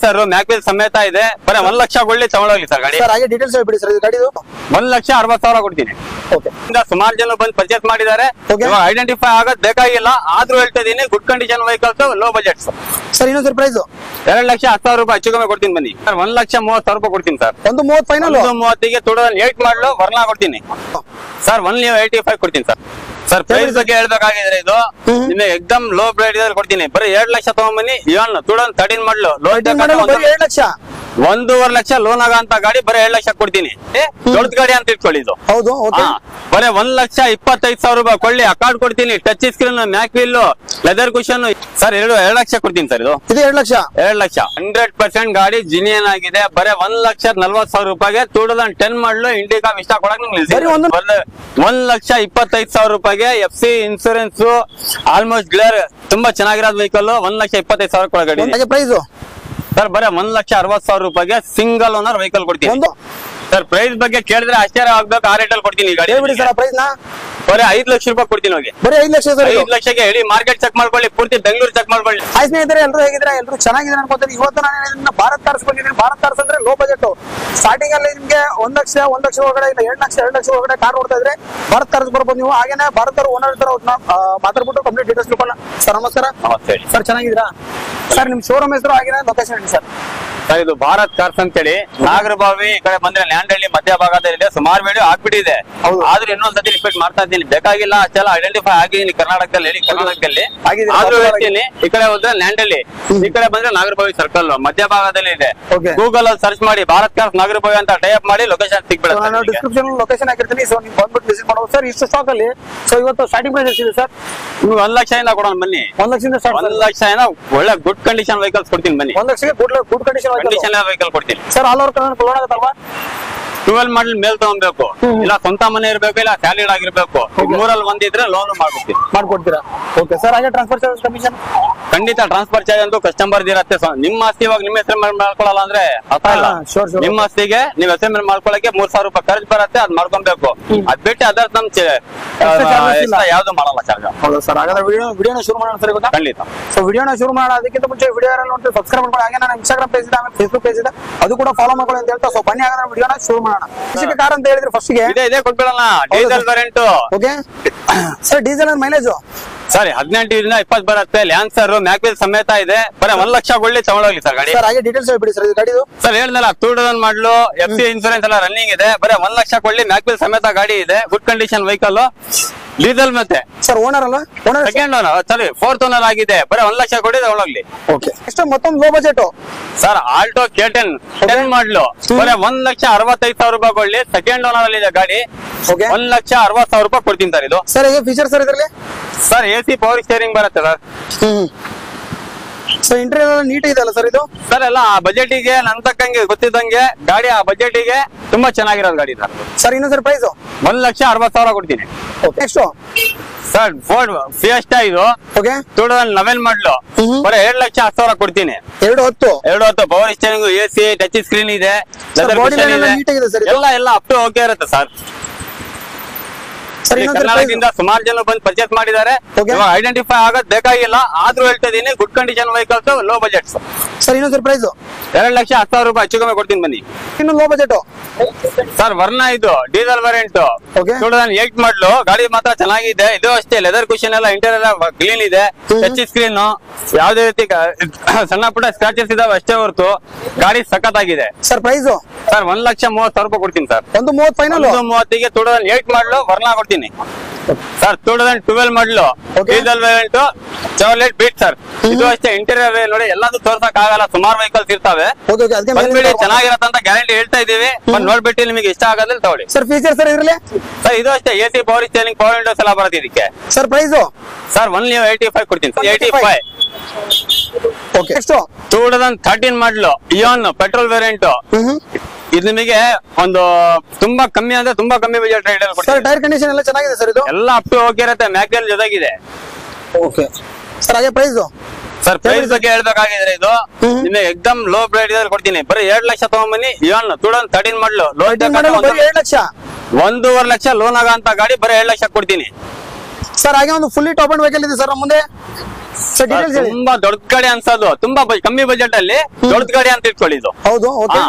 Sir ಮ್ಯಾಕ್ವಿಲ್ ಸಮೇತ ಇದೆ ಬರೀ 1 ಲಕ್ಷ ಕೊಳ್ಳಿ ತಗೊಂಡೋಗ್ಲಿ ಸರ್ ಗಾಡಿ. ಸರ್ ಹಾಗೆ ಡೀಟೇಲ್ಸ್ ಹೇಳ್ಬಿಡಿ ಸರ್. ಇದು ಗಾಡಿದು 1,60,000 ಕೊಡ್ತೀನಿ. ಓಕೆ. ಸುಮಾರು ಜನ ಬಂದು ಪರ್ಚೇಸ್ ಮಾಡಿದ್ದಾರೆ. ಐಡೆಂಟಿಫೈ ಆಗೋದ್ ಬೇಕಾಗಿಲ್ಲ, ಆದ್ರೂ ಹೇಳ್ತಾ ಇದೀನಿ good condition vehicles, low budget sir. ಇನ್ನೊಂದು ಸರ್ ಪ್ರೈಸ್ 2,10,000 ರೂಪಾಯಿ ಹೆಚ್ಚು ಕಮ್ಮಿ ಕೊಡ್ತೀನಿ ಬನ್ನಿ ಸರ್. 1,30,000 ರೂಪಾಯಿ ಕೊಡ್ತೀನಿ ಸರ್. 130 ಫೈನಲ್. 130ಗೆ 8 ಮಾಡಲು ವರ್ನಾ ಕೊಡ್ತೀನಿ ಸರ್. 185 ಕೊಡ್ತೀನಿ ಸರ್. ಸರ್ ಪ್ರೈಸ್ ಬಗ್ಗೆ ಹೇಳ್ಬೇಕಾಗಿದ್ರೆ ಇದು ನಿಮಗೆ ಎಕ್ದಮ್ ಲೋ ಪ್ರೈಸ್ ಕೊಡ್ತೀನಿ. ಬರೀ 2 ಲಕ್ಷ ತಗೊಂಬನ್ನಿ. ಇವನ್ 2013 ಮಾಡಲು ಲೋನ್ 2 ಲಕ್ಷ 1.5 ಲಕ್ಷ ಲೋನ್ ಆಗಂತ ಗಾಡಿ ಬರೀ 2 ಲಕ್ಷ ಕೊಡ್ತೀನಿ. ದೊಡ್ಡ ಗಾಡಿ ಅಂತ ಇಟ್ಕೊಳ್ಳಿ ಇದು. ಹೌದು. ಬರೀ 1,25,000 ರೂಪಾಯಿ ಕೊಳ್ಳಿ. ಅಕಾರ್ಡ್ ಕೊಡ್ತೀನಿ, touch screen, mag wheel, leather cushion sir. 2 lakh ಕೊಡ್ತೀನಿ ಸರ್. ಇದು 2 ಲಕ್ಷ 100% ಗಾಡಿ ಜಿನಿಯನ್ ಆಗಿದೆ. ಬರೀ 1,40,000 ರೂಪಾಯಿಗೆ 2010 ಮಾಡಲು ಇಂಡಿಕಾ ಇಷ್ಟ ಕೊಡಕ್ 1,25,000 ರೂಪಾಯಿಗೆ FC ಇನ್ಸೂರೆನ್ಸ್ ಆಲ್ಮೋಸ್ಟ್ ಕ್ಲಿಯರ್, ತುಂಬಾ ಚೆನ್ನಾಗಿರೋದು ವೆಹಿಕಲ್. 1,25,000 ಕೊಡೋ ಪ್ರೈಸ್ ಸರ್. ಬರೀ 1,60,000 ರೂಪಾಯಿಗೆ ಸಿಂಗಲ್ ಓನರ್ ವೆಹಿಕಲ್ ಕೊಡ್ತೀನಿ ಸರ್. ಪ್ರೈಸ್ ಬಗ್ಗೆ ಕೇಳಿದ್ರೆ ಆಶ್ಚರ್ಯ ಆಗ್ಬೇಕು. ಆ ರೇಟಲ್ಲಿ ಕೊಡ್ತೀನಿ ಈ ಗಾಡಿ. ಸರ್ ಪ್ರೈಸ್ ನ ಬರೀ 5 ಲಕ್ಷ ರೂಪಾಯಿ ಕೊಡ್ತೀನಿ ಹೋಗಿ. ಬರೀ 5 ಲಕ್ಷ ಸರ್. 5 ಲಕ್ಷಕ್ಕೆ ಹೇಳಿ ಮಾರ್ಕೆಟ್ ಚೆಕ್ ಮಾಡ್ಕೊಳ್ಳಿ, ಪೂರ್ತಿ ಬೆಂಗಳೂರು ಚೆಕ್ ಮಾಡ್ಕೊಳ್ಳಿ. ಹಾಯ್ ಸ್ನೇಹಿತರೆ, ಎಲ್ಲರೂ ಹೇಗಿದ್ರೆ ಎಲ್ಲರೂ ಚೆನ್ನಾಗಿದ್ದಾರೆ ಅನ್ಕೋತೀನಿ. ಇವತ್ತು ನಾನು ಭಾರತ್ ಕಾರ್ಸ್ ಬಂದಿದ್ದೀನಿ. ಭಾರತ್ ಕಾರ್ಸ್ ಅಂದ್ರೆ ಲೋ ಬಜೆಟ್. ಸ್ಟಾರ್ಟಿಂಗ್ ಅಲ್ಲಿ ನಿಮ್ಗೆ 1 ಲಕ್ಷ ಒಳಗಡೆ ಇಲ್ಲ 2 ಲಕ್ಷ ಒಳಗಡೆ ಕಾರ್ ನೋಡ್ತಾ ಇದ್ರೆ ಭಾರತ್ ಕಾರ್ಸ್ ಬರ್ಬೋದು ನೀವು. ಹಾಗೇನೆ ಭಾರತ್ ಅವ್ರ ಓನರ್ ಇರ್ತಾರೆ, ಅವ್ರನ್ನ ಮಾತಾಡ್ಬಿಟ್ಟು ಕಂಪ್ಲೀಟ್ ಡೀಟೇಲ್ಸ್ ತಿಳ್ಕೊಳ್ಳೋಣ. ಸರ್ ನಮಸ್ಕಾರ. ಸರ್ ಚೆನ್ನಾಗಿದ್ದೀರಾ ಸರ್? ನಿಮ್ ಶೋರೂಮ್ ಹೆಸರು ಹಾಗೇನೆ ಲೊಕೇಶನ್ ಹೇಳಿ ಸರ್. ಸರ್ ಇದು ಭಾರತ್ ಕಾರ್ಸ್ ಅಂತೇಳಿ ನಾಗರಬಾವಿ ಈ ಕಡೆ ಬಂದ್ರೆ ಲ್ಯಾಂಡಹಳ್ಳಿ ಮಧ್ಯ ಭಾಗದಲ್ಲಿದೆ. ಸುಮಾರು ವಿಡಿಯೋ ಹಾಕ್ಬಿಟ್ಟಿದೆ, ಆದ್ರೂ ಇನ್ನೊಂದ್ಸತಿ ರಿಪೀಟ್ ಮಾಡ್ತಾ ಇದ್ದೀನಿ. ಬೇಕಾಗಿಲ್ಲ ಅಷ್ಟೆಲ್ಲ ಐಡೆಂಟಿಫೈ ಆಗಿದ್ದೀನಿ ಕರ್ನಾಟಕದಲ್ಲಿ. ಆದ್ರೂ ಹೇಳ್ತೀನಿ, ಈ ಕಡೆ ಹೋದ್ರೆ ಲ್ಯಾಂಡಹಳ್ಳಿ, ಈ ಕಡೆ ಬಂದ್ರೆ ನಾಗರಬಾವಿ ಸರ್ಕಲ್ ಮಧ್ಯ ಭಾಗದಲ್ಲಿ ಇದೆ. ಗೂಗಲ್ ಅಲ್ಲಿ ಸರ್ಚ್ ಮಾಡಿ ಭಾರತ್ ಕಾರ್ಸ್ ನಾಗರಬಾವಿ ಅಂತ ಟೈಪ್ ಮಾಡಿ ಲೊಕೇಶನ್ ಸಿಗ್ಬಿಡುತ್ತೆ. ನಾನು ಡಿಸ್ಕ್ರಿಪ್ಷನ್ ಲೊಕೇಶನ್ ಹಾಕಿರ್ತೀನಿ. ಸೊ ನೀವು ಬಂದ್ಬಿಟ್ಟು ವಿಸಿಟ್ ಮಾಡಬಹುದು ಸರ್. ಇಷ್ಟು ಸ್ಟಾಕ್ ಅಲ್ಲಿ. ಸೊ ಇವತ್ತು ಸ್ಟಾರ್ಟಿಂಗ್ ಪ್ರೈಸ್ ಎಷ್ಟಿದೆ ಸರ್? ನೀವು 1 ಲಕ್ಷದಿಂದ ಕೊಡೋಣ ಬನ್ನಿ. 1 ಲಕ್ಷದಿಂದ ಸ್ಟಾರ್ಟ್. 1 ಲಕ್ಷದಿಂದ ಒಳ್ಳೆ ಗುಡ್ ಕಂಡೀಷನ್ ವೆಹಿಕಲ್ಸ್ ಕೊಡ್ತೀನಿ ಬನ್ನಿ. 1 ಲಕ್ಷಕ್ಕೆ ಗುಡ್ ಕಂಡೀಷನ್ ವೆಹಿಕಲ್ ಕೊಡ್ತೀನಿ sir. All over Karnataka loan ಆಗುತ್ತಲ್ವಾ? 12 ಮಾಡಲ್ ಮೇಲ್ ತಗೊಬೇಕು, ಇಲ್ಲ ಸ್ವಂತ ಮನೆ ಇರ್ಬೇಕು, ಇಲ್ಲ ಸ್ಯಾಲರಿಡ್ ಆಗಿರ್ಬೇಕು. 3ರಲ್ಲಿ ಒಂದಿದ್ರೆ ಲೋನ್ ಮಾಡ್ಕೊಡ್ತೀರಾ? Okay sir. ಹಾಗೆ ಟ್ರಾನ್ಸ್ಫರ್ ಚಾರ್ಜ್ ಕಮಿಷನ್ ಖಂಡಿತ. ಟ್ರಾನ್ಸ್ಫರ್ ಚಾರ್ಜ್ ಅಂತೂ ಕಸ್ಟಮರ್ ಇರುತ್ತೆ. ನಿಮ್ಮ ಆಸ್ತಿ ಇವಾಗ ನಿಮ್ಮ ಹೆಸರು ಮಾಡ್ಕೊಳ್ಳಲ್ಲ ಅಂದ್ರೆ ಅರ್ಥ ಇಲ್ಲ. ನಿಮ್ಮ ಆಸ್ತಿಗೆ ನೀವು ಹೆಸರು ಮೇಲೆ ಮಾಡ್ಕೊಳಕ್ಕೆ 3,000 ರೂಪಾಯಿ ಖರ್ಚು ಬರುತ್ತೆ, ಅದ್ ಮಾಡ್ಕೊಬೇಕು. ಅದ್ ಬಿಟ್ಟು ಅದರ್ ನಮ್ ಯಾವ್ದು ಮಾಡಲ್ಲ ಚಾರ್ಜ್. ಹೌದು ಸರ್. ಹಾಗಾದ್ರೆ ವಿಡಿಯೋನ ಶುರು ಮಾಡೋಣ ಸರ್ ಗೊತ್ತಾ? ಖಂಡಿತ. ಸೊ ವಿಡಿಯೋನ ಶುರು ಮಾಡೋಣ. ಅದಕ್ಕಿಂತ ಮುಂಚೆ ವಿಡಿಯೋ ನೋಡಿ ಸಬ್ಸ್ಕ್ರೈಬ್ ಮಾಡ್ಕೊಳ್ಳಿ. ಹಾಗೆ ನನ್ನ ಇನ್ಸ್ಟಾಗ್ರಾಮ್ ಪೇಜ್ ಇದೆ, ಆಮೇಲೆ ಫೇಸ್ಬುಕ್ ಪೇಜ್ ಇದೆ, ಅದು ಕೂಡ ಫಾಲೋ ಮಾಡ್ಕೊಳ್ಳಿ ಅಂತ ಹೇಳ್ತಾ. ಸೊ ಬನ್ನಿ ಹಾಗಾದ್ರೆ ವಿಡಿಯೋನ ಶುರು ಮಾಡೋಣ. ಕಾರ್ ಅಂತ ಹೇಳಿದ್ರೆ ಫಸ್ಟ್ ಗೆ ಇದೆ ಕೊಟ್ಬಿಡೋಣ. Diesel variant. Okay sir. Diesel mileage ಸರಿ 18 ರಿಂದ 20 ಬರುತ್ತೆ. ಲ್ಯಾನ್ಸರ್ ಮ್ಯಾಕ್ವಿಲ್ ಸಮೇತ ಇದೆ. ಬರೀ 1 ಲಕ್ಷ ಕೊಳ್ಳಿ ತಗೊಂಡೋಗ್ಲಿ ಸರ್ ಗಾಡಿ. ಸರ್ ಹಾಗೆ ಡೀಟೇಲ್ಸ್ ಹೇಳ್ಬಿಡಿ ಸರ್. ಇದು ಗಾಡಿದು ಸರ್ ಹೇಳಿದ್ನಲ್ಲ 2010 ಮಾಡಲು FC ಇನ್ಸೂರೆನ್ಸ್ ಎಲ್ಲ ರನ್ನಿಂಗ್ ಇದೆ. ಬರೀ 1 ಲಕ್ಷ ಕೊಳ್ಳಿ ಮ್ಯಾಕ್ವಿಲ್ ಸಮೇತ ಗಾಡಿ ಇದೆ. ಗುಡ್ ಕಂಡೀಷನ್ ವೆಹಿಕಲ್, ಡೀಸೆಲ್ ಮತ್ತೆ ಸರ್. ಓನರ್ ಅಲ್ಲ? ಸೆಕೆಂಡ್ ಓನರ್, ಸಾರಿ 4th ಓನರ್ ಆಗಿದೆ. ಬರೀ 1 ಲಕ್ಷ ಕೊಡಿ ತಗೊಂಡೋಗ್ಲಿ. ಓಕೆ. ಎಷ್ಟು ಮತ್ತೊಂದು low budget sir? Alto K10 10 ಮಾಡಲು ಬರೀ 1,65,000 ರೂಪಾಯಿ ಕೊಳ್ಳಿ. ಸೆಕೆಂಡ್ ಓನರ್ ಅಲ್ಲಿ ಇದೆ ಗಾಡಿ. 1,60,000 ರೂಪಾಯಿ ಕೊಡ್ತೀನಿ ಸರ್. ಇದು ಸರ್ ಹೇಗೆ ಫೀಚರ್ ಸರ್ ಇದರಲ್ಲಿ? ಸರ್ AC ಪವರ್ ಸ್ಟೇರಿಂಗ್ ಬರುತ್ತೆ ಸರ್. ಸರ್ ಇಂಟೀರಿಯರ್ ಎಲ್ಲ ನೀಟ್ ಇದೆ ಅಲ್ಲ ಸರ್ ಇದು? ಸರ್ ಎಲ್ಲ ಆ ಬಜೆಟಿಗೆ ನನ್ ತಕ್ಕಂಗೆ ಗೊತ್ತಿದ್ದಂಗೆ ಗಾಡಿ ಆ ಬಜೆಟಿಗೆ ತುಂಬಾ ಚೆನ್ನಾಗಿರೋದು ಗಾಡಿ ಸರ್. ಸರ್ ಇನ್ನೊಂದು ಸರ್ ಪ್ರೈಸ್ 1,60,000 ಕೊಡ್ತೀನಿ. ನೆಕ್ಸ್ಟ್ ಸರ್ ಫೋರ್ಡ್ ಫಿಯೆಸ್ಟಾ ಇದು 2011 ಮಾಡಲು ಬರೀ 2,10,000 ಕೊಡ್ತೀನಿ. 210 power steering, AC, touch screen ಇದೆ, ಎಲ್ಲ ಅಪ್ ಟು ಓಕೆ ಇರುತ್ತೆ ಸರ್. ಕರ್ನಾಟಕದಿಂದ ಸುಮಾರು ಜನ ಬಂದು ಪರ್ಚೇಸ್ ಮಾಡಿದ್ದಾರೆ. ಐಡೆಂಟಿಫೈ ಆಗೋದ್ ಬೇಕಾಗಿಲ್ಲ, ಆದ್ರೂ ಹೇಳ್ತಾ ಇದೀನಿ good condition vehicles, low budget sir. ಇನ್ನೊಂದು ಪ್ರೈಸ್ 2,10,000 ರೂಪಾಯಿ ಹೆಚ್ಚು ಕಮ್ಮಿ ಕೊಡ್ತೀನಿ ಬನ್ನಿ. ಇನ್ನು ಲೋ ಬಜೆಟ್ ಸರ್ ವರ್ನಾ ಇದು ಡೀಸೆಲ್ ವೇರಿಯಂಟ್ 2008 ಮಾಡಲು ಗಾಡಿ ಮಾತ್ರ ಚೆನ್ನಾಗಿದೆ. ಇದು ಅಷ್ಟೇ ಲೆದರ್ ಕುಷನ್ ಎಲ್ಲ ಇಂಟೀರಿಯರ್ ಕ್ಲೀನ್ ಇದೆ. ಟಚ್ ಸ್ಕ್ರೀನ್, ಯಾವುದೇ ರೀತಿ ಸಣ್ಣ ಪುಟ್ಟ ಸ್ಕ್ರಾಚಸ್ ಇದಾವೆ ಅಷ್ಟೇ ಹೊರತು ಗಾಡಿ ಸಖತ್ತಾಗಿದೆ. ಸರ್ ಪ್ರೈಸ್ ಸರ್ 1,30,000 ರೂಪಾಯಿ ಕೊಡ್ತೀನಿ ಸರ್. 130 ಫೈನಲ್. 130ಗೆ 2008 ಮಾಡಲು ವರ್ನಾ ಕೊಡ್ತೀನಿ ಸರ್. 2012 ಮಾಡಲು diesel variant Charlotte beet sir. ಇದು ಅಷ್ಟೇ ಇಂಟೀರಿಯರ್ ನೋಡಿ, ಎಲ್ಲದೂ ತೋರ್ಸಕ್ ಆಗಲ್ಲ, ಸುಮಾರು ವೆಹಿಕಲ್ಸ್ ಇರ್ತವೆ. ಬಂದ್ಬಿಡಿ, ಚೆನ್ನಾಗಿರತ್ತಂತ ಗ್ಯಾರಂಟಿ ಹೇಳ್ತಾ ಇದೀವಿ. ನೋಡ್ಬಿಟ್ಟು ನಿಮಗೆ ಇಷ್ಟ ಆಗೋದ್ರಲ್ಲಿ ತಗೊಳ್ಳಿ ಸರ್. ಫೀಚರ್ ಸರ್ ಇದ್ರಲ್ಲಿ? ಸರ್ ಇದು ಅಷ್ಟೇ AC power steering, power Windows ಎಲ್ಲ ಬರುತ್ತೆ ಇದಕ್ಕೆ. ಸರ್ ಪ್ರೈಸ್ ಸರ್ 1,85 ಕೊಡ್ತೀನಿ. 85. ಓಕೆ. ಎಷ್ಟು 2013 ಮಾಡಲು ಇಯಾನ್ ಪೆಟ್ರೋಲ್ ವೇರಿಯಂಟ್. ಇದು ನಿಮಗೆ ಒಂದು ತುಂಬಾ ಕಮ್ಮಿ ಅಂದ್ರೆ ತುಂಬಾ ಕಮ್ಮಿ ಬಜೆಟ್ ರೈಡ್ ಅಲ್ಲಿ. ಸರ್ ಟೈರ್ ಕಂಡೀಷನ್ ಎಲ್ಲ ಚೆನ್ನಾಗಿದೆ ಸರ್? ಇದು ಎಲ್ಲ ಅಪ್ ಟು ಓಕೆ ಇರುತ್ತೆ, ಮ್ಯಾಕ್ವಿಲ್ ಜೊತೆಗಿದೆ. Okay sir. ಹಾಗೆ ಪ್ರೈಸ್ ಸರ್? ಪ್ರೈಸ್ ಬಗ್ಗೆ ಹೇಳ್ಬೇಕಾಗಿದ್ರೆ ಇದು ನಿಮಗೆ ಎಕ್ದಮ್ ಲೋ ಪ್ರೈಸ್ ಕೊಡ್ತೀನಿ. ಬರೀ 2 ಲಕ್ಷ ತಗೊಂಬನ್ನಿ. ಇವನ್ 2013 ಮಾಡಲು ಲೋನ್ 2 ಲಕ್ಷ 1.5 ಲಕ್ಷ ಲೋನ್ ಆಗಂತ ಗಾಡಿ ಬರೀ 2 ಲಕ್ಷ ಕೊಡ್ತೀನಿ ಸರ್. ಹಾಗೆ ಒಂದು ಫುಲ್ಲಿ ಟಾಪ್ ಅಂಡ್ ವೆಹಿಕಲ್ ಇದೆ ಸರ್ ನಮ್ಮ ಮುಂದೆ. ಸರ್ ಡೀಟೇಲ್ಸ್ ಹೇಳಿ. ತುಂಬಾ ದೊಡ್ಡ ಗಾಡಿ ಅನ್ಸೋದು, ತುಂಬಾ ಕಮ್ಮಿ ಬಜೆಟ್ ಅಲ್ಲಿ ದೊಡ್ಡ ಗಾಡಿ ಅಂತ ಇಟ್ಕೊಳ್ಳಿ ಇದು. ಹೌದು, ಓಕೆ.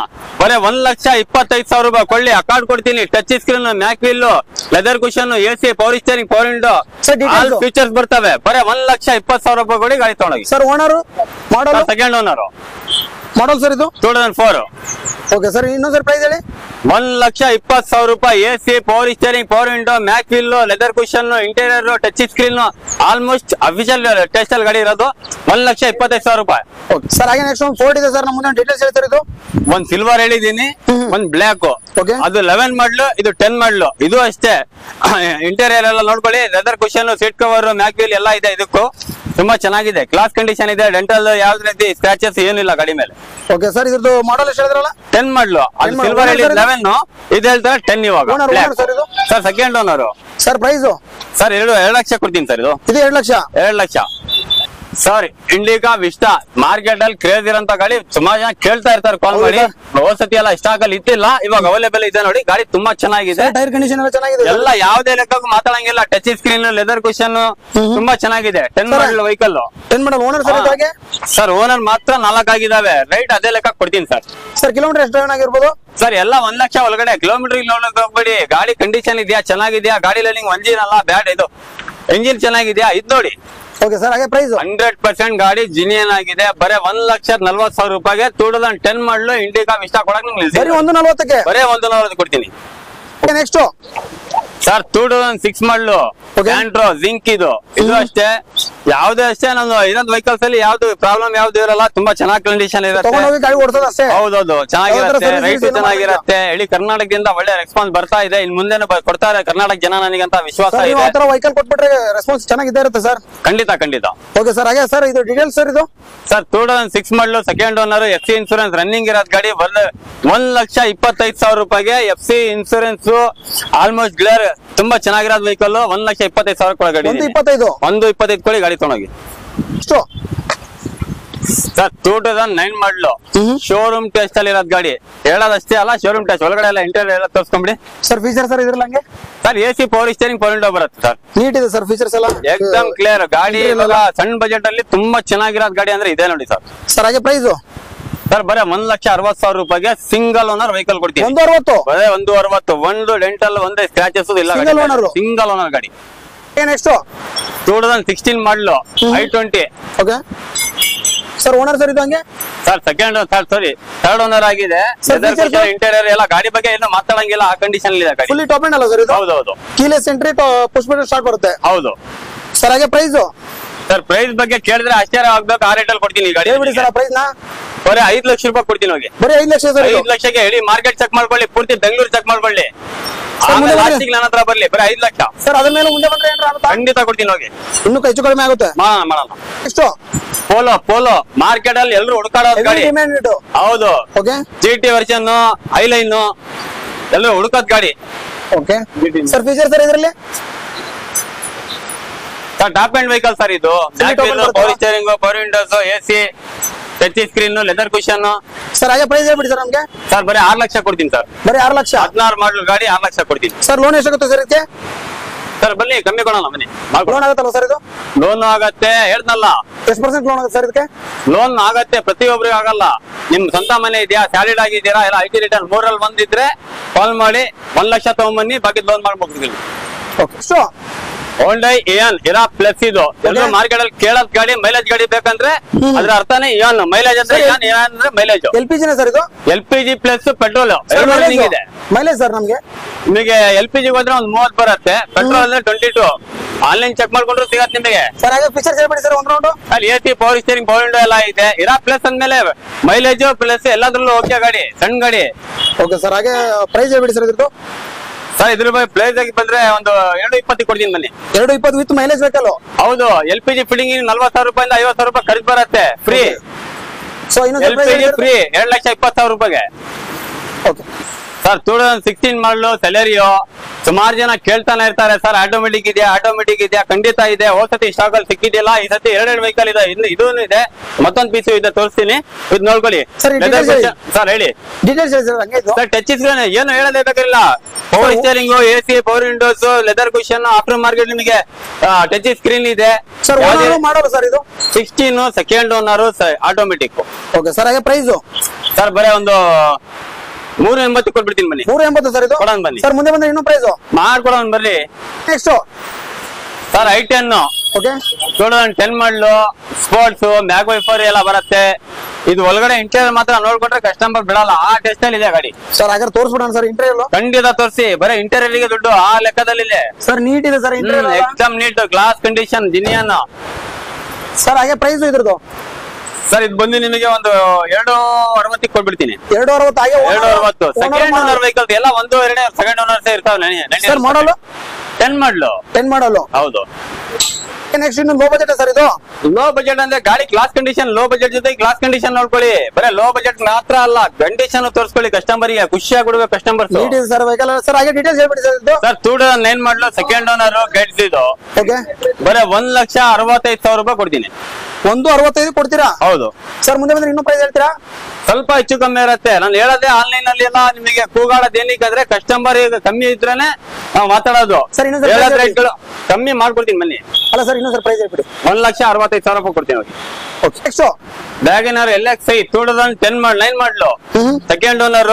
ಬರೀ 1,25,000 ರೂಪಾಯಿ ಕೊಳ್ಳಿ, ಅಕಾರ್ಡ್ ಕೊಡ್ತೀನಿ, touch screen, mag wheel, leather cushion, AC, power steering, power window, all features ಬರ್ತವೆ. ಬರೀ 1,20,000 ರೂಪಾಯಿ ಕೊಡಿ ಗಾಡಿ ತಗೊಂಡೋಗಿ. Sir owner model second owner model sir ಇದು 2004. ಓಕೆ ಸರ್, ಇನ್ನೊಂದು ಸರ್ ಪ್ರೈಸ್ ಹೇಳಿ. 1,20,000 ರೂಪಾಯಿ. AC, power steering, power window, mag wheel, leather cushion, interior, touch screen, almost official test ಅಲ್ಲಿ ಗಾಡಿ ಇರೋದು. 1,25,000 ರೂಪಾಯಿ. ಸರ್ ಹಾಗೆ ನೆಕ್ಸ್ಟ್ ಒಂದು ಫೋರ್ಡ್ ಇದೆ ಸರ್, ನಮ್ಮ ಮುಂದೆ ಡೀಟೇಲ್ಸ್ ಹೇಳ್ತಾರೆ. ಇದು ಒಂದ್ ಸಿಲ್ವರ್ ಹೇಳಿದೀನಿ, ಒಂದ್ ಬ್ಲಾಕ್. ಅದು 11 ಮಾಡ್ಲು, ಇದು 10 ಮಾಡ್ಲು. ಇದು ಅಷ್ಟೇ, ಇಂಟೀರಿಯರ್ ಎಲ್ಲ ನೋಡ್ಕೊಳ್ಳಿ. ಲೆದರ್ ಕುಶನ್, ಸೀಟ್ ಕವರ್, ಮ್ಯಾಕ್ ವೀಲ್ ಎಲ್ಲ ಇದೆ. ಇದಕ್ಕೂ ತುಂಬಾ ಚೆನ್ನಾಗಿದೆ, ಕ್ಲಾಸ್ ಕಂಡೀಷನ್ ಇದೆ. ಡೆಂಟಲ್ ಯಾವ್ದು ರೀತಿ ಸ್ಕ್ರಾಚಸ್ ಏನಿಲ್ಲ ಗಾಡಿ ಮೇಲೆ. ಓಕೆ ಸರ್, ಇದ್ರದ್ದು ಮಾಡಲ್ ಎಷ್ಟು ಹೇಳಿದ್ರಲ್ಲ? 10 ಮಾಡ್ಲು. ಅದು ಸಿಲ್ವರ್ ಹೇಳಿ 11, ಇದು ಹೇಳ್ತಾರೆ 10 ಇವಾಗ. Sir second owner. Sir price sir 2 lakh ಕೊಡ್ತೀನಿ ಸರ್. ಇದು 2 lakh. 2 lakh sir. Indica Vista market ಅಲ್ಲಿ ಕ್ರೇಜ್ ಇರೋಂತ ಗಾಡಿ. ಸುಮಾರು ಜನ ಕೇಳ್ತಾ ಇರ್ತಾರೆ ಕಾಲ್ ಮಾಡಿ. ಹೋದ್ಸತಿ ಎಲ್ಲ ಸ್ಟಾಕ್ ಅಲ್ಲಿ ಇತ್ತಿಲ್ಲ, ಇವಾಗ ಅವೈಲೇಬಲ್ ಇದೆ ನೋಡಿ. ಗಾಡಿ ತುಂಬಾ ಚೆನ್ನಾಗಿದೆ, ಟೈರ್ ಕಂಡೀಷನ್ ಎಲ್ಲ ಚೆನ್ನಾಗಿದೆ, ಎಲ್ಲ ಯಾವುದೇ ಲೆಕ್ಕಕ್ಕೂ ಮಾತಾಡಂಗಿಲ್ಲ. ಟಚ್ ಸ್ಕ್ರೀನ್, ಲೆದರ್ ಕುಶನ್ ತುಂಬಾ ಚೆನ್ನಾಗಿದೆ. 10 ಮಾಡಲ್ ವೆಹಿಕಲ್. 10 ಮಾಡಲ್. ಓನರ್ ಸರ್ ಸರ್ ಓನರ್ ಮಾತ್ರ 4 ಆಗಿದಾವೆ. ರೈಟ್ ಅದೇ ಲೆಕ್ಕ ಕೊಡ್ತೀನಿ ಸರ್. ಸರ್ ಕಿಲೋಮೀಟರ್ ಎಷ್ಟು ರನ್ ಆಗಿರ್ಬೋದು? ಸರ್ ಎಲ್ಲ 1 ಲಕ್ಷ ಒಳಗಡೆ. ಕಿಲೋಮೀಟರ್ ನೋಡಕ್ ಹೋಗ್ಬೇಡಿ. ಗಾಡಿ ಕಂಡೀಷನ್ ಇದೆಯಾ, ಚೆನ್ನಾಗಿದ್ಯಾ, ಗಾಡಿ ಲರ್ನಿಂಗ್ ಇಂಜಿನ್ ಅಲ್ಲ ಬ್ಯಾಡ್, ಇದು ಇಂಜಿನ್ ಚೆನ್ನಾಗಿದ್ಯಾ ಇದು ನೋಡಿ. ಓಕೆ ಸರ್, ಹಾಗೆ ಪ್ರೈಸ್ 100% ಗಾಡಿ ಜಿನಿಯನ್ ಆಗಿದೆ. ಬರೀ 1,40,000 ರೂಪಾಯಿಗೆ 2010 ಮಾಡಲು ಇಂಡಿಕಾ ವಿಸ್ಟಾ ಕೊಡಕ್ ನಿಲ್ಸಿ. ಬರೀ 140ಕ್ಕೆ ಬರೀ 140 ಕೊಡ್ತೀನಿ. ನೆಕ್ಸ್ಟ್ ಸರ್ 2006 ಮಾಡಲು ಆಂಟ್ರೋ ಜಿಂಕ್. ಇದು ಅಷ್ಟೇ, ಯಾವ್ದು ಅಷ್ಟೇ. ನಾನು ಇರೋದ್ ವೆಹಿಕಲ್ಸ್ ಅಲ್ಲಿ ಯಾವ್ದು ಪ್ರಾಬ್ಲಮ್ ಯಾವ್ದು ಇರಲ್ಲ. ತುಂಬಾ ಚೆನ್ನಾಗಿ ಕಂಡೀಷನ್ ಇರುತ್ತೆ. ಹೌದೌದು, ಚೆನ್ನಾಗಿರುತ್ತೆ. ರೈಟ್ ಚೆನ್ನಾಗಿರುತ್ತೆ. ಇಡೀ ಕರ್ನಾಟಕದಿಂದ ಒಳ್ಳೆ ರೆಸ್ಪಾನ್ಸ್ ಬರ್ತಾ ಇದೆ. ಇನ್ ಮುಂದೆ ಕೊಡ್ತಾರೆ ಕರ್ನಾಟಕ ಜನ, ನನಗಂತ ವಿಶ್ವಾಸ ಇದೆ. ವೆಹಿಕಲ್ ಕೊಟ್ಬಿಟ್ರೆ ರೆಸ್ಪಾನ್ಸ್ ಚೆನ್ನಾಗಿದೆ ಇರುತ್ತೆ ಸರ್. ಖಂಡಿತ. ಓಕೆ ಸರ್, ಹಾಗೆ ಸರ್ ಇದು ಡೀಟೇಲ್ಸ್ ಸರ್. ಇದು ಸರ್ 2006 ಮಾಡಲು, second owner, FC insurance running ಇರೋದ್ ಗಾಡಿ. 1,25,000 ರೂಪಾಯಿಗೆ FC ಇನ್ಸೂರೆನ್ಸ್, ಆಲ್ಮೋಸ್ಟ್ ಕ್ಲಿಯರ್, ತುಂಬಾ ಚೆನ್ನಾಗಿರೋದ್ ವೆಹಿಕಲ್. 1,25,000 ಕೊಡ ಗಾಡಿ. 125 ಕೊಡಿ ಗಾಡಿ ತಗೊಂಡೋಗಿ. ಸರ್ 2009 ಮಾಡಲು, ಶೋರೂಮ್ ಟೆಸ್ಟ್ ಅಲ್ಲಿ ಇರೋದ್ ಗಾಡಿ. ಹೇಳೋದಷ್ಟೇ ಅಲ್ಲ, ಶೋರೂಮ್ ಟೆಸ್ಟ್ ಒಳಗಡೆ ಎಲ್ಲ ಇಂಟೀರಿಯರ್ ಎಲ್ಲ ತೋರಿಸ್ಕೊಂಬಿಡಿ. ಸರ್ ಫೀಚರ್ ಸರ್ ಇದ್ರಲ್ಲಿ ಹಂಗೆ sir AC, power steering, power window ಬರುತ್ತೆ ಸರ್. ನೀಟ್ ಇದೆ ಸರ್ ಫೀಚರ್ಸ್ ಎಲ್ಲ, ಎಕ್ದಮ್ ಕ್ಲಿಯರ್ ಗಾಡಿ. ಇವಾಗ ಸಣ್ಣ ಬಜೆಟ್ ಅಲ್ಲಿ ತುಂಬಾ ಚೆನ್ನಾಗಿರೋದ್ ಗಾಡಿ ಅಂದ್ರೆ ಇದೆ ನೋಡಿ ಸರ್. ಸರ್ ಹಾಗೆ ಪ್ರೈಸ್ ಸರ್ ಬರೀ 1,60,000 ರೂಪಾಯಿಗೆ ಸಿಂಗಲ್ ಓನರ್ ವೆಹಿಕಲ್ ಕೊಡ್ತೀನಿ. 160 ಬರೀ 160. ಒಂದು ಡೆಂಟಲ್, ಒಂದೇ ಸ್ಕ್ರಾಚಸ್ ಇಲ್ಲ. ಸಿಂಗಲ್ ಓನರ್ ಗಾಡಿ. ನೆಕ್ಸ್ಟ್ 2016 ಮಾಡಲು i20. Okay sir, owner sir ಇದು ಹಂಗೆ ಸರ್ ಸೆಕೆಂಡ್ ಥರ್ಡ್ ಓನರ್ ಆಗಿದೆ. ಇಂಟೀರಿಯರ್ ಎಲ್ಲ ಗಾಡಿ ಬಗ್ಗೆ ಏನು ಮಾತಾಡಂಗಿಲ್ಲ, ಆ ಕಂಡೀಷನ್ ಇದೆ ಗಾಡಿ. ಫುಲ್ಲಿ ಟಾಪ್ ಎಂಡ್ ಅಲ್ಲ ಸರ್ ಇದು? ಹೌದೌದು. Keyless entry, push button start ಬರುತ್ತೆ. ಹೌದು ಸರ್. ಹಾಗೆ ಪ್ರೈಸ್ ಸರ್, ಪ್ರೈಸ್ ಬಗ್ಗೆ ಕೇಳಿದ್ರೆ ಆಶ್ಚರ್ಯ ಆಗ್ಬೇಕು. ಆ ರೇಟ್ ಅಲ್ಲಿ ಕೊಡ್ತೀನಿ ಗಾಡಿ. ಹೇಳ್ಬಿಡಿ ಸರ್ ಪ್ರೈಸ್ ನ. ಬರೀ 5 ಲಕ್ಷ ರೂಪಾಯಿ ಕೊಡ್ತೀನಿ ಹೋಗಿ. ಬರೀ 5 ಲಕ್ಷ ಸರ್? 5 ಲಕ್ಷಕ್ಕೆ ಹೇಳಿ. ಮಾರ್ಕೆಟ್ ಚೆಕ್ ಮಾಡ್ಕೊಳ್ಳಿ, ಪೂರ್ತಿ ಬೆಂಗಳೂರು ಚೆಕ್ ಮಾಡ್ಕೊಳ್ಳಿ. ನನ್ನ ಹತ್ರ ಬರ್ಲಿ. ಬರೀ 5 ಲಕ್ಷ ಸರ್. ಅದ್ರ ಮೇಲೆ ಮುಂದೆ ಬಂದ್ರೆ ಖಂಡಿತ ಕೊಡ್ತೀನಿ ಹೋಗಿ. ಇನ್ನೂ ಹೆಚ್ಚು ಕಡಿಮೆ ಆಗುತ್ತೆ, ಮಾಡೋಣ. ಎಷ್ಟು? ಪೋಲೋ ಮಾರ್ಕೆಟ್ ಅಲ್ಲಿ ಎಲ್ಲರೂ ಹುಡುಕಾಡೋದು ಗಾಡಿ. ಹೌದು, GT ವರ್ಷನ್, ಐಲೈನ್ ಎಲ್ಲರೂ ಹುಡುಕೋದ್ ಗಾಡಿ. Okay sir. ಫೀಚರ್ ಸರ್ ಇದರಲ್ಲಿ sir top end vehicle sir ಇದು. Power steering, power windows, AC, touch screen, leather cushion. Sir ಹಾಗೆ ಪ್ರೈಸ್ ಹೇಳ್ಬಿಡಿ ಸರ್ ನಮ್ಗೆ. ಸರ್ ಬರೀ 6 ಲಕ್ಷ ಕೊಡ್ತೀನಿ ಸರ್. ಬರೀ 6 ಲಕ್ಷ. 16 ಮಾಡಲ್ ಗಾಡಿ, 6 ಲಕ್ಷ ಕೊಡ್ತೀನಿ ಸರ್. ಲೋನ್ ಎಷ್ಟಾಗುತ್ತೆ ಸರ್ ಇದಕ್ಕೆ? ಸರ್ ಬನ್ನಿ, ಕಮ್ಮಿ ಕೊಡೋಣ ಬನ್ನಿ. ಲೋನ್ ಆಗುತ್ತಲ್ಲ ಸರ್ ಇದು? ಲೋನ್ ಆಗತ್ತೆ, ಹೇಳ್ದಲ್ಲ. ಎಷ್ಟು % ಲೋನ್ ಆಗುತ್ತೆ ಸರ್ ಇದಕ್ಕೆ? ಲೋನ್ ಆಗತ್ತೆ, ಪ್ರತಿಯೊಬ್ಬರಿಗೂ ಆಗಲ್ಲ. ನಿಮ್ ಸ್ವಂತ ಮನೆ ಇದೆಯಾ, ಸ್ಯಾಲಿಡ್ ಆಗಿದ್ದೀರಾ, ಎಲ್ಲ IT ರಿಟರ್ನ್ 3ರಲ್ಲಿ ಬಂದಿದ್ರೆ ಕಾಲ್ ಮಾಡಿ 1 ಲಕ್ಷ ತಗೊಂಬನ್ನಿ, ಬಾಕಿ ಲೋನ್ ಮಾಡ್ಬೋದು. ಓಕೆ. ಹೋಂಡೈ ಇಯಾನ್ ಇರಾ ಪ್ಲಸ್. ಇದು ಎಲ್ಲರೂ ಮಾರ್ಕೆಟ್ ಅಲ್ಲಿ ಕೇಳೋದ್ ಗಾಡಿ. ಮೈಲೇಜ್ ಗಾಡಿ ಬೇಕಂದ್ರೆ ಅದ್ರ ಅರ್ಥನೇ ಇಯಾನ್. ಮೈಲೇಜ್ ಅಂದ್ರೆ ಇಯಾನ್ ಅಂದ್ರೆ ಮೈಲೇಜ್. LPG ಸರ್ ಇದು? LPG ಪ್ಲಸ್ ಪೆಟ್ರೋಲ್ ಇದೆ. ಮೈಲೇಜ್ ಸರ್ ನಮ್ಗೆ ನಿಮಗೆ LPG ಹೋದ್ರೆ ಒಂದು 30 ಬರುತ್ತೆ, ಪೆಟ್ರೋಲ್ ಅಂದ್ರೆ 22. ಆನ್ಲೈನ್ ಚೆಕ್ ಮಾಡ್ಕೊಂಡ್ರು ಸಿಗತ್ತೆ ನಿಮಗೆ. ಸರ್ ಹಾಗೆ ಫೀಚರ್ಸ್ ಹೇಳ್ಬಿಡಿ ಸರ್ ಒಂದು ರೌಂಡ್. ಅಲ್ಲಿ AC, power steering, power window ಎಲ್ಲ ಇದೆ. ಇರಾ ಪ್ಲಸ್ ಅಂದ್ಮೇಲೆ ಮೈಲೇಜ್ ಪ್ಲಸ್ ಎಲ್ಲದ್ರಲ್ಲೂ ಓಕೆ ಗಾಡಿ, ಸಣ್ಣ ಗಾಡಿ. Okay sir. ಹಾಗೆ ಪ್ರೈಸ್ ಹೇಳ್ಬಿಡಿ ಸರ್ ಇದ್ರದ್ದು. ಸರ್ ಇದ್ರ ಬಗ್ಗೆ ಪ್ಲೇಸ್ ಆಗಿ ಬಂದ್ರೆ ಒಂದು 220 ಕೊಡ್ತೀನಿ ಬನ್ನಿ. 220 ವಿತ್ ಮೈಲೇಜ್ ಬೇಕಲ್ಲ? ಹೌದು. LPG ಫಿಟ್ಟಿಂಗ್ 40,000 ರೂಪಾಯಿಂದ 50,000 ರೂಪಾಯಿ ಖರ್ಚು ಬರುತ್ತೆ, ಫ್ರೀ. ಸೊ LPG ಫ್ರೀ 2,20,000 ರೂಪಾಯಿಗೆ. ಓಕೆ ಸರ್ 2016 ಮಾಡಲು ಸೆಲೆರಿಯೋ. ಸುಮಾರು ಜನ ಕೇಳ್ತಾನೆ ಇರ್ತಾರೆ ಸರ್ ಆಟೋಮೆಟಿಕ್ ಇದೆಯಾ, ಆಟೋಮೆಟಿಕ್ ಇದೆಯಾ. ಖಂಡಿತ ಇದೆ. ಹೋದ್ ಸತಿ ಸ್ಟಾಕ್ ಅಲ್ಲಿ ಸಿಕ್ಕಿದ್ದಿಲ್ಲ, ಈ ಸತಿ ಎರಡೆರಡು ವೆಹಿಕಲ್ ಇದೆ. ಇದೂ ಇದೆ, ಮತ್ತೊಂದು ಪೀಸು ಇದೆ, ತೋರಿಸ್ತೀನಿ. ಇದು ನೋಡ್ಕೊಳ್ಳಿ ಸರ್. ಸರ್ ಹೇಳಿ ಡೀಟೇಲ್ಸ್ ಹೇಳಿ ಸರ್. ಟಚ್ ಸ್ಕ್ರೀನ್ ಏನು ಹೇಳೋದೇ ಬೇಕಾಗಿಲ್ಲ. Power steering, AC, power Windows, leather cushion, after market ನಿಮಗೆ ಟಚ್ ಸ್ಕ್ರೀನ್ ಇದೆ ಸರ್. ಮಾಡೋದು ಸರ್ ಇದು 16 second owner automatic. Okay sir. ಹಾಗೆ ಪ್ರೈಸ್ ಸರ್ ಬರೀ ಒಂದು 380 ಕೊಟ್ಬಿಡ್ತೀನಿ ಬನ್ನಿ. 380 ಸರ್ ಇದು ಕೊಡೋಣ ಬನ್ನಿ ಸರ್. ಮುಂದೆ ಬಂದ್ರೆ ಇನ್ನೂ ಪ್ರೈಸ್ ಮಾಡ್ಕೊಡೋಣ ಬರ್ರಿ. ನೆಕ್ಸ್ಟ್ ಸರ್ i10 ಓಕೆ 2010 ಮಾಡಲು ಸ್ಪೋರ್ಟ್ಸ್, ಮ್ಯಾಗ್ ವೈಫರ್ ಎಲ್ಲ ಬರುತ್ತೆ. ಇದು ಒಳಗಡೆ ಇಂಟೀರಿಯರ್ ಮಾತ್ರ ನೋಡ್ಕೊಂಡ್ರೆ ಕಸ್ಟಮರ್ ಬಿಡಲ್ಲ, ಆ ಟೆಸ್ಟ್ ಅಲ್ಲಿ ಇದೆ ಗಾಡಿ ಸರ್. ಹಾಗಾದ್ರೆ ತೋರಿಸ್ಬಿಡೋಣ ಸರ್ ಇಂಟೀರಿಯರ್. ಖಂಡಿತ ತೋರಿಸಿ. ಬರೀ ಇಂಟೀರಿಯರ್ ಗೆ ದುಡ್ಡು ಆ ಲೆಕ್ಕದಲ್ಲಿ ಇದೆ ಸರ್. ನೀಟ್ ಇದೆ ಸರ್ ಇಂಟೀರಿಯರ್, ಎಕ್ದಮ್ neat, glass condition, genuine sir. ಹಾಗೆ ಪ್ರೈಸ್ ಇದ್ರದ್ದು ಸರ್ ಇದು ಬಂದು ನಿಮಗೆ ಒಂದು 260 ಕೊಟ್ಬಿಡ್ತೀನಿ. 260. ಹಾಗೆ 260 ಸೆಕೆಂಡ್ ಓನರ್ ವೆಹಿಕಲ್ ಎಲ್ಲ 1-2 ಸೆಕೆಂಡ್ ಓನರ್ಸ್ ಇರ್ತಾವೆ ಸರ್. ಮಾಡಲು 10 ಮಾಡಲು 10 ಮಾಡಲು. ಹೌದು. ನೆಕ್ಸ್ಟ್ ಇನ್ನು ಲೋ ಬಜೆಟ್ ಸರ್ ಇದು. ಲೋ ಬಜೆಟ್ ಅಂದ್ರೆ ಗಾಡಿ ಕ್ಲಾಸ್ ಕಂಡೀಷನ್, ಲೋ ಬಜೆಟ್ ಜೊತೆ ಕ್ಲಾಸ್ ಕಂಡೀಷನ್ ನೋಡ್ಕೊಳ್ಳಿ. ಬರೀ ಲೋ ಬಜೆಟ್ ಮಾತ್ರ ಅಲ್ಲ, ಕಂಡೀಷನ್ ತೋರಿಸ್ಕೊಳ್ಳಿ ಕಸ್ಟಮರ್ ಗೆ, ಖುಷಿಯಾಗಿ ಕೊಡ್ಬೇಕು ಕಸ್ಟಮರ್. Sir vehicle sir. ಹಾಗೆ ಡೀಟೇಲ್ಸ್ ಹೇಳ್ಬಿಡಿ ಸರ್ ಇದು. ಸರ್ 2009 ಮಾಡಲು ಸೆಕೆಂಡ್ ಓನರ್ ಗೈಡ್ಸ್ ಇದು. ಓಕೆ ಬರೀ 1,65,000 ರೂಪಾಯಿ ಕೊಡ್ತೀನಿ. 165 ಕೊಡ್ತೀರಾ? ಹೌದು ಸರ್. ಮುಂದೆ ಬಂದ್ರೆ ಇನ್ನೂ ಪ್ರೈಸ್ ಹೇಳ್ತೀರಾ? ಸ್ವಲ್ಪ ಹೆಚ್ಚು ಕಮ್ಮಿ ಇರುತ್ತೆ. ನಾನು ಹೇಳೋದೇ ಆನ್ಲೈನ್ ಅಲ್ಲಿ ಎಲ್ಲ ನಿಮಗೆ ಕೂಗಾಡೋದು ಏನಕ್ಕಾದ್ರೆ ಕಸ್ಟಮರ್ ಈಗ ಕಮ್ಮಿ ಇದ್ರೇನೆ ನಾವು ಮಾತಾಡೋದು. ಸರ್ ಇನ್ನೊಂದು ಹೇಳೋದ್ ರೇಟ್ಗಳು ಕಮ್ಮಿ ಮಾಡ್ಕೊಡ್ತೀನಿ ಬನ್ನಿ. ಅಲ್ಲ ಸರ್, ಇನ್ನೊಂದು ಸರ್ ಪ್ರೈಸ್ ಹೇಳ್ಬಿಡಿ. 1,65,000 ರೂಪಾಯಿ ಕೊಡ್ತೀನಿ ಹೋಗಿ. ನೆಕ್ಸ್ಟ್ ವ್ಯಾಗನರ್ LXi 2009 ಮಾಡಲು ಸೆಕೆಂಡ್ ಓನರ್.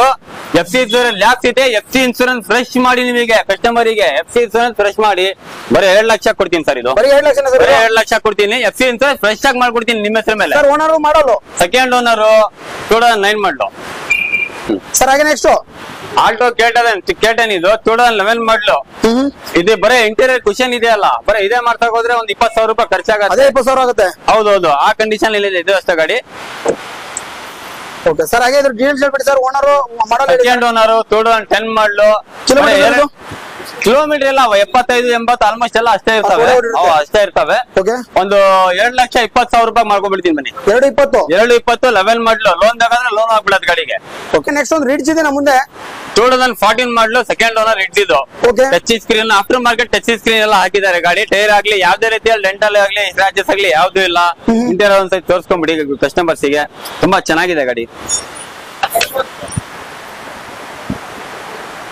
FC ಲ್ಯಾಬ್ಸ್ ಇದೆ. FC ಇನ್ಸೂರೆನ್ಸ್ ಫ್ರೆಶ್ ಮಾಡಿ ನಿಮಗೆ ಕಸ್ಟಮರಿಗೆ FC ಇನ್ಸೂರೆನ್ಸ್ ಫ್ರೆಶ್ ಮಾಡಿ ಬರೀ 2 ಲಕ್ಷ ಕೊಡ್ತೀನಿ ಸರ್. ಇದು ಬರೀ 2 ಲಕ್ಷ ಸರ್. 2 ಲಕ್ಷ ಕೊಡ್ತೀನಿ. FC ಇನ್ಸೂರೆನ್ಸ್ ಫ್ರೆಶ್ ಆಗಿ ಮಾಡ್ಕೊಡ್ತೀನಿ ನಿಮ್ಮ ಹೆಸರ ಮೇಲೆ. ಸರ್ ಓನರ್ ಮಾಡಲು ಸೆಕೆಂಡ್ ಓನರ್ 2009 ಮಾಡಲು ಸರ್. ಹಾಗೆ ನೆಕ್ಸ್ಟ್ ಆಲ್ಟೋ K10 ಇದು 2011 ಮಾಡಲು. ಇದು ಬರೀ ಇಂಟೀರಿಯರ್ ಕುಷನ್ ಇದೆಯಲ್ಲ, ಬರೀ ಇದೇ ಮಾಡ್ತಾ ಹೋದ್ರೆ ಒಂದು 20,000 ರೂಪಾಯಿ ಖರ್ಚಾಗುತ್ತೆ. ಅದೇ 20,000 ಆಗುತ್ತೆ. ಹೌದೌದು, ಆ ಕಂಡೀಷನ್ ಇದೆ ಇದು ಅಷ್ಟೇ ಗಾಡಿ. Okay sir. ಹಾಗೆ ಇದ್ರ ಡೀಟೇಲ್ಸ್ ಹೇಳ್ಬಿಡಿ sir. Owner model second owner 2010 ಮಾಡಲು. ಕಿಲೋಮೀಟರ್ ಎಲ್ಲ 75-80 ಆಲ್ಮೋಸ್ಟ್ ಎಲ್ಲ ಅಷ್ಟೇ ಇರ್ತವೆ. ಅಷ್ಟೇ ಇರ್ತವೆ. ಒಂದು 2,20,000 ರೂಪಾಯಿ ಮಾಡ್ಕೊಬಿಡ್ತೀನಿ ಬನ್ನಿ. 220 11 ಮಾಡಲು. ಲೋನ್ ಬೇಕಾದ್ರೆ ಲೋನ್ ಆಗ್ಬಿಡೋದು ಗಾಡಿಗೆ. ನೆಕ್ಸ್ಟ್ ಒಂದು ರಿಡ್ಜ್ ಇದೆ ಮುಂದೆ 2014 ಮಾಡಲು ಸೆಕೆಂಡ್ ಓನರ್ ಇಡ್ದಿದ್ದು. Touch screen, aftermarket touch screen ಎಲ್ಲ ಹಾಕಿದ್ದಾರೆ. ಗಾಡಿ ಟೈರ್ ಆಗ್ಲಿ ಯಾವ್ದೇ ರೀತಿಯಲ್ಲಿ ಡೆಂಟಲ್ ಆಗ್ಲಿ ಸ್ಕ್ರಾಚಸ್ ಆಗ್ಲಿ ಯಾವ್ದು ಇಲ್ಲ. ಇಂಟೀರಿಯರ್ ಒಂದ್ಸತಿ ತೋರಿಸ್ಕೊಂಡ್ಬಿಡಿ ಕಸ್ಟಮರ್ಸ್ ಗೆ, ತುಂಬಾ ಚೆನ್ನಾಗಿದೆ ಗಾಡಿ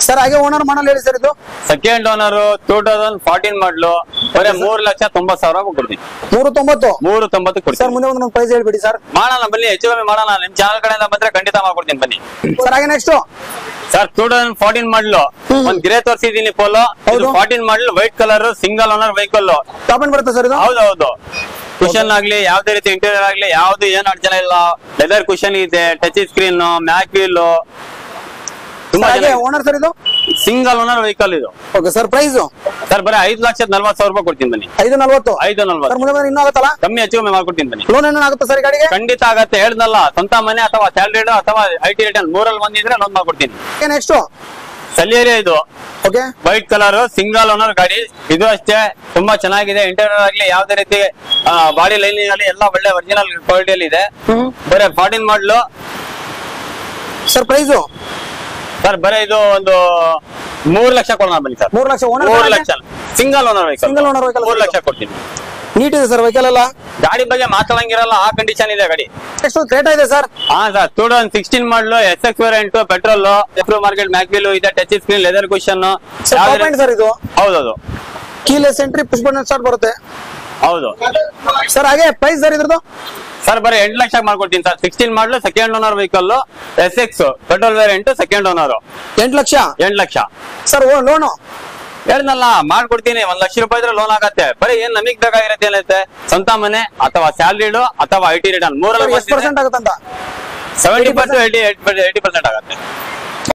ಸರ್. ಹಾಗೆ ಓನರ್ ಮಾಡಲ್ ಹೇಳಿ ಸರ್. ಇದು ಸೆಕೆಂಡ್ ಓನರ್ 2014 ಮಾಡಲು. ಬರೀ 3,90,000 ಕೊಡ್ತೀನಿ. 390 ಕೊಡ್ತೀನಿ ಸರ್. ಮುಂದೆ ಒಂದು ಪ್ರೈಸ್ ಹೇಳ್ಬಿಡಿ ಸರ್. ಮಾಡೋಣ ಬನ್ನಿ, ಹೆಚ್ಚು ಕಮ್ಮಿ ಮಾಡೋಣ. ನಿಮ್ ಚಾನಲ್ ಕಡೆಯಿಂದ ಬಂದ್ರೆ ಖಂಡಿತ ಮಾಡ್ಕೊಡ್ತೀನಿ ಬನ್ನಿ ಸರ್. ಹಾಗೆ ನೆಕ್ಸ್ಟ್ ಸರ್ 2014 ಮಾಡಲು ಒಂದ್ ಗ್ರೇ ತೋರಿಸಿದೀನಿ ಪೋಲೋ. 14 ಮಾಡಲು white colour single owner vehicle. Top end ಬರುತ್ತೆ ಸರ್ ಇದು. ಹೌದೌದು. ಕುಷನ್ ಆಗ್ಲಿ ಯಾವ್ದೇ ರೀತಿ ಇಂಟೀರಿಯರ್ ಆಗ್ಲಿ ಯಾವ್ದು ಏನು ಅಡ್ಜನ ಇಲ್ಲ. ಲೆದರ್ ಕುಷನ್ ಇದೆ, touch screen, mag wheel. Owner sir ಇದು ಸಿಂಗಲ್ ಓನರ್ ವೆಹಿಕಲ್ ಇದು. Okay sir. ಪ್ರೈಸ್ ಸರ್ ಬರೀ 5,40,000 ರೂಪಾಯಿ ಕೊಡ್ತೀನಿ ಬನ್ನಿ. 540 ಮುಂದೆ ಇನ್ನೂ ಆಗುತ್ತಲ್ಲ? ಕಮ್ಮಿ ಹೆಚ್ಚು ಕಮ್ಮಿ ಮಾಡ್ಕೊಡ್ತೀನಿ ಬನ್ನಿ. ಲೋನ್ ಏನೋ ಆಗುತ್ತೆ ಸರ್ ಗಾಡಿಗೆ? ಖಂಡಿತ ಆಗತ್ತೆ. ಹೇಳ್ದಲ್ಲ, ಸ್ವಂತ ಮನೆ ಅಥವಾ ಸ್ಯಾಲರಿಡ್ ಅಥವಾ IT ರಿಟರ್ನ್ ಮೂರಲ್ಲಿ ಬಂದಿದ್ರೆ ಲೋನ್ ಮಾಡ್ಕೊಡ್ತೀನಿ. ನೆಕ್ಸ್ಟ್ ಸೆಲೆರಿಯೋ ಇದು. Okay white colour single owner ಗಾಡಿ. ಇದು ಅಷ್ಟೇ ತುಂಬಾ ಚೆನ್ನಾಗಿದೆ. ಇಂಟೀರಿಯರ್ ಆಗ್ಲಿ ಯಾವ್ದೇ ರೀತಿ ಬಾಡಿ ಲೈನಿಂಗ್ ಅಲ್ಲಿ ಎಲ್ಲ ಒಳ್ಳೆ ಒರಿಜಿನಲ್ ಕ್ವಾಲಿಟಿಯಲ್ಲಿ ಇದೆ. ಬರೀ 14 ಮಾಡಲು ಸರ್. ಪ್ರೈಸ್ ಸರ್ ಬರೀ ಇದು ಒಂದು 3 ಲಕ್ಷ ಕೊಡೋಣ ಬನ್ನಿ sir. 3 lakh. 3 lakh single owner vehicle. 3 lakh ಕೊಡ್ತೀನಿ. ನೀಟ್ ಇದೆ ಸರ್ ವೆಹಿಕಲ್ ಎಲ್ಲ. ಗಾಡಿ ಬಗ್ಗೆ ಮಾತಾಡಂಗಿರಲ್ಲ, ಆ ಕಂಡೀಷನ್ ಇದೆ ಗಾಡಿ. ಎಷ್ಟು ರೇಟ್ ಇದೆ ಸರ್? ಹಾ sir 2016 model SX variant petrol. Market mag wheel ಇದೆ, touch screen, leather cushion. Sir ಇದು ಹೌದೌದು. Keyless entry, push button start ಬರುತ್ತೆ. ಹೌದು ಸರ್. ಹಾಗೆ ಪ್ರೈಸ್ ಸರ್ ಇದ್ರದ್ದು? ಸರ್ ಬರೀ 8 ಲಕ್ಷ ಮಾಡ್ಕೊಡ್ತೀನಿ ಸರ್. 16 ಮಾಡಲು second owner vehicle. SX petrol variant second owner. 8 lakh. 8 lakh sir. Loan ಹೇಳ್ದಲ್ಲ ಮಾಡ್ಕೊಡ್ತೀನಿ. 1 ಲಕ್ಷ ರೂಪಾಯಿ ಇದ್ರೆ ಲೋನ್ ಆಗತ್ತೆ. ಬರೀ ಏನ್ ನಮಗ್ ಬೇಕಾಗಿರತ್ತೆ ಏನೈತೆ, ಸ್ವಂತ ಮನೆ ಅಥವಾ ಸ್ಯಾಲರಿಡ್ ಅಥವಾ IT ರಿಟರ್ನ್ ಮೂರಲ್ಲಿ ಎಷ್ಟು ಪರ್ಸೆಂಟ್ ಆಗುತ್ತಂತ? 70% 80% ಆಗತ್ತೆ.